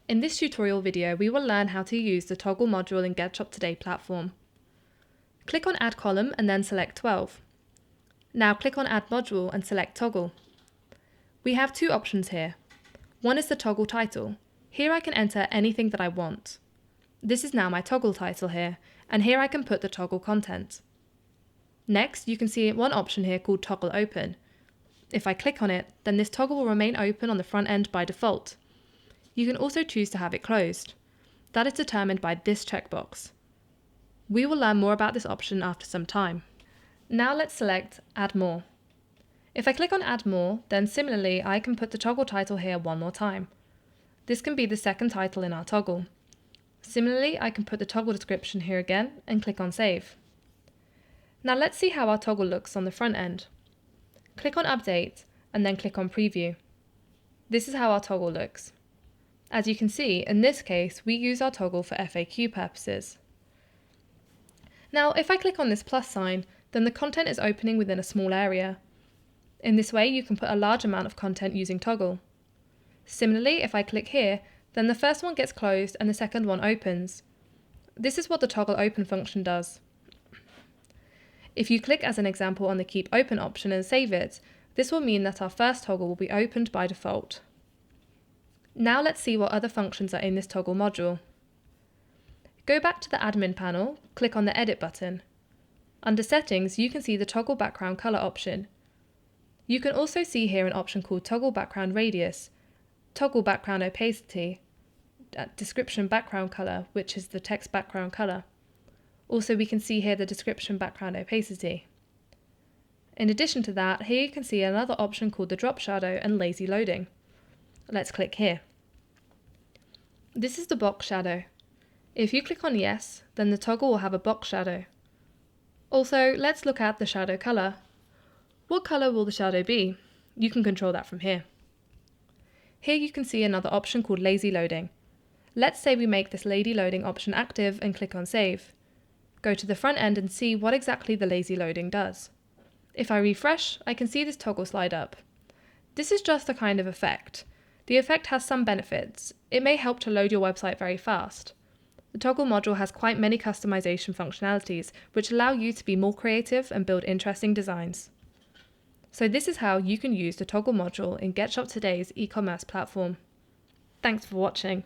In this tutorial video, we will learn how to use the toggle module in Getshop Today platform. Click on Add Column and then select 12. Now click on Add Module and select Toggle. We have two options here. One is the toggle title. Here I can enter anything that I want. This is now my toggle title here, and here I can put the toggle content. Next, you can see one option here called Toggle Open. If I click on it, then this toggle will remain open on the front end by default. You can also choose to have it closed. That is determined by this checkbox. We will learn more about this option after some time. Now let's select Add More. If I click on Add More, then similarly I can put the toggle title here one more time. This can be the second title in our toggle. Similarly, I can put the toggle description here again and click on Save. Now let's see how our toggle looks on the front end. Click on Update and then click on Preview. This is how our toggle looks. As you can see, in this case, we use our toggle for FAQ purposes. Now, if I click on this plus sign, then the content is opening within a small area. In this way, you can put a large amount of content using toggle. Similarly, if I click here, then the first one gets closed and the second one opens. This is what the toggle open function does. If you click as an example on the Keep Open option and save it, this will mean that our first toggle will be opened by default. Now let's see what other functions are in this toggle module. Go back to the admin panel, click on the Edit button. Under Settings, you can see the Toggle Background Color option. You can also see here an option called Toggle Background Radius, Toggle Background Opacity, Description Background Color, which is the text background color. Also, we can see here the Description Background Opacity. In addition to that, here you can see another option called the Drop Shadow and Lazy Loading. Let's click here. This is the box shadow. If you click on Yes, then the toggle will have a box shadow. Also, let's look at the shadow color. What color will the shadow be? You can control that from here. Here you can see another option called Lazy Loading. Let's say we make this Lazy Loading option active and click on Save. Go to the front end and see what exactly the Lazy Loading does. If I refresh, I can see this toggle slide up. This is just a kind of effect. The effect has some benefits. It may help to load your website very fast. The toggle module has quite many customization functionalities, which allow you to be more creative and build interesting designs. So this is how you can use the toggle module in Getshop Today's e-commerce platform. Thanks for watching.